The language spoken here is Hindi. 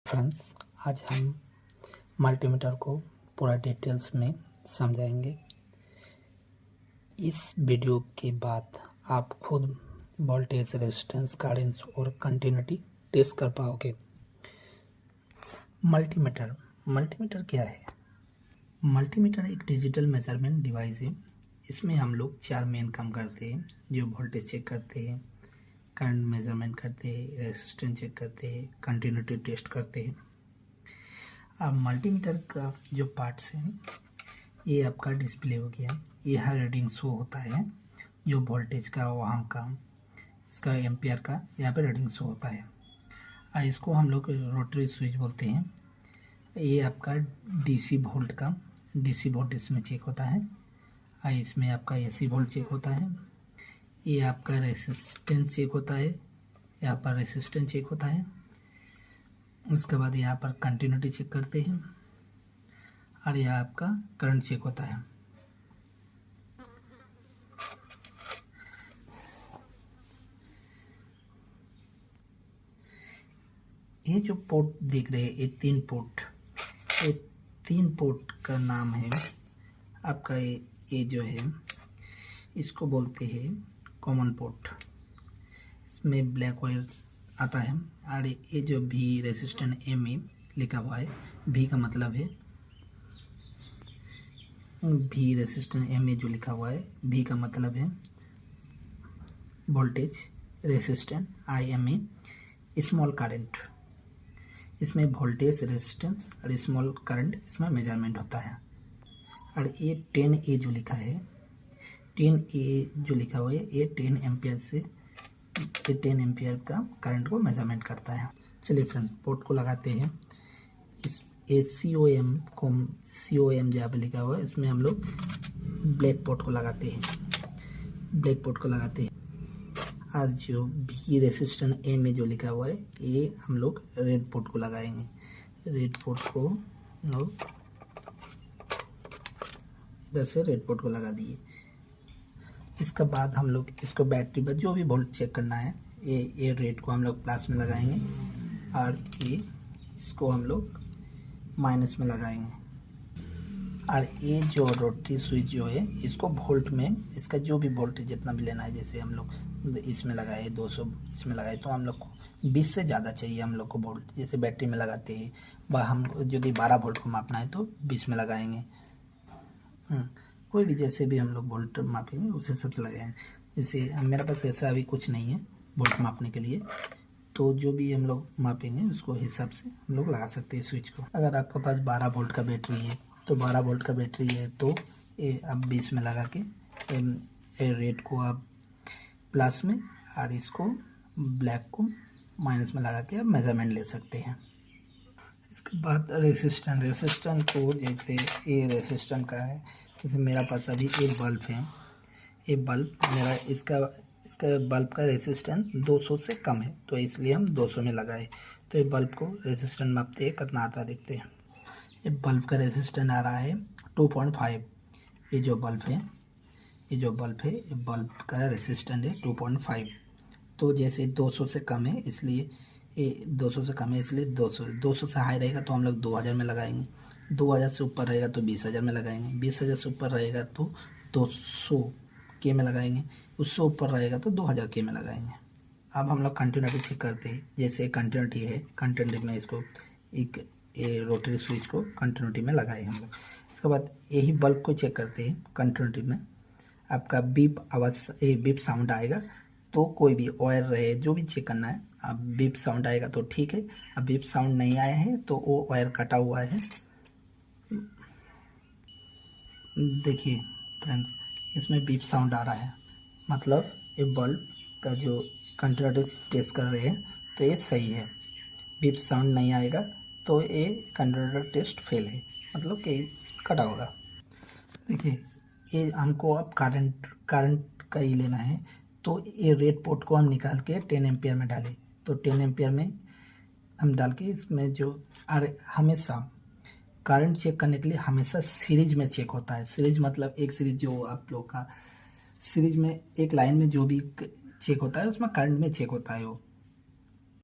फ्रेंड्स, आज हम मल्टीमीटर को पूरा डिटेल्स में समझाएंगे। इस वीडियो के बाद आप खुद वोल्टेज, रेजिस्टेंस, करंट और कंटिन्यूटी टेस्ट कर पाओगे। मल्टीमीटर क्या है? मल्टीमीटर एक डिजिटल मेजरमेंट डिवाइस है। इसमें हम लोग 4 मेन काम करते हैं, जो वोल्टेज चेक करते हैं, करंट मेजरमेंट करते हैं, रेजिस्टेंस चेक करते हैं, कंटिन्यूटी टेस्ट करते हैं। अब मल्टीमीटर का जो पार्ट्स हैं, ये आपका डिस्प्ले हो गया। ये हर रीडिंग शो होता है, जो वोल्टेज का, ओहम का, इसका एम्पियर का यहाँ पे रीडिंग शो होता है। और इसको हम लोग रोटरी स्विच बोलते हैं। ये आपका डीसी वोल्ट इसमें चेक होता है। और इसमें आपका एसी वोल्ट चेक होता है। ये आपका रेसिस्टेंस चेक होता है, यहाँ पर रेसिस्टेंस चेक होता है। उसके बाद यहाँ पर कंटिन्यूटी चेक करते हैं और यह आपका करंट चेक होता है। ये जो पोर्ट देख रहे हैं, ये तीन पोर्ट का नाम है आपका। ये जो है, इसको बोलते हैं कॉमन पोर्ट। इसमें ब्लैक वायर आता है। और ये जो भी रेजिस्टेंस एम ए लिखा हुआ है, भी का मतलब है भी, रेजिस्टेंस एम ए जो लिखा हुआ है, भी का मतलब है voltage, resistance, I am a small current. इसमें वोल्टेज, रेजिस्टेंस और स्मॉल करंट इसमें मेजरमेंट होता है। और ये 10 ए जो लिखा है, 10 ए जो लिखा हुआ है, ये 10 एम्पियर से 10 एम्पियर का करंट को मेजरमेंट करता है। चलिए फ्रेंड्स, पोर्ट को लगाते हैं। इस COM जहाँ पे लिखा हुआ है, इसमें हम लोग ब्लैक पोर्ट को लगाते हैं। और जो भी रेजिस्टेंस ए में जो लिखा हुआ है, ये हम लोग रेड पोर्ट को लगाएंगे। रेड पोर्ट को इधर से रेड पोर्ट को लगा दिए। इसके बाद हम लोग इसको बैटरी पर जो भी वोल्ट चेक करना है, ये रेड को हम लोग प्लस में लगाएंगे और ये इसको हम लोग माइनस में लगाएंगे। और ये जो रोटरी स्विच जो है, इसको वोल्ट में, इसका जो भी वोल्टेज जितना भी लेना है, जैसे हम लोग इसमें लगाए 200, इसमें लगाए तो हम लोग को 20 से ज़्यादा चाहिए हम लोग को वोल्ट। जैसे बैटरी में लगाते हैं, हम यदि 12 वोल्ट को मापना है तो 20 में लगाएंगे। कोई भी जैसे भी हम लोग वोल्ट मापेंगे उस हिसाब से लगाएंगे। जैसे मेरे पास ऐसा अभी कुछ नहीं है वोल्ट मापने के लिए, तो जो भी हम लोग मापेंगे उसको हिसाब से हम लोग लगा सकते हैं स्विच को। अगर आपके पास 12 वोल्ट का बैटरी है, तो 12 वोल्ट का बैटरी है तो ये आप 20 में लगा के रेड को आप प्लस में और इसको ब्लैक को माइनस में लगा के आप मेजरमेंट ले सकते हैं। इसके बाद रेसिस्टेंस को, जैसे ये रेसिस्टेंस का है, जैसे मेरा पास अभी एक बल्ब है। ये बल्ब मेरा, इसका बल्ब का रेसिस्टेंस 200 से कम है, तो इसलिए हम 200 में लगाए। तो ये बल्ब को रेसिस्टेंस मापते हैं, कितना आता देखते हैं। ये बल्ब का रेसिस्टेंस आ रहा है 2.5। ये जो बल्ब है, ये बल्ब का रेसिस्टेंस है 2.5। तो जैसे 200 से कम है, इसलिए ये 200 से कम है, इसलिए 200 से हाई रहेगा तो हम लोग 2000 में लगाएंगे। 2000 से ऊपर रहेगा तो 20000 में लगाएंगे। 20000 से ऊपर रहेगा तो 200 के में लगाएंगे। उससे ऊपर रहेगा तो 2000 के में लगाएंगे। अब हम लोग कंटिन्यूटी चेक करते हैं। जैसे कंटिन्यूटी है, कंटिन्यूटी में इसको एक रोटरी स्विच को कंटिन्यूटी में लगाए हम लोग। इसके बाद यही बल्ब को चेक करते हैं। कंटिन्यूटी में आपका बीप साउंड आएगा, तो कोई भी वायर रहे, जो भी चेक करना है, अब बीप साउंड आएगा तो ठीक है। अब बीप साउंड नहीं आया है तो वो वायर कटा हुआ है। देखिए फ्रेंड्स, इसमें बीप साउंड आ रहा है, मतलब ये बल्ब का जो कंटिन्यूटी टेस्ट कर रहे हैं तो ये सही है। बीप साउंड नहीं आएगा तो ये कंटिन्यूटी टेस्ट फेल है, मतलब कि कटा होगा। देखिए, ये हमको अब करंट का ही लेना है, तो ये रेड पोर्ट को हम निकाल के 10 एम्पियर में डालें। तो 10 एम्पियर में हम डाल के इसमें जो, अरे हमेशा करंट चेक करने के लिए हमेशा सीरीज में चेक होता है। सीरीज मतलब एक सीरीज, जो आप लोग का सीरीज में एक लाइन में जो भी चेक होता है, उसमें करंट में चेक होता है वो।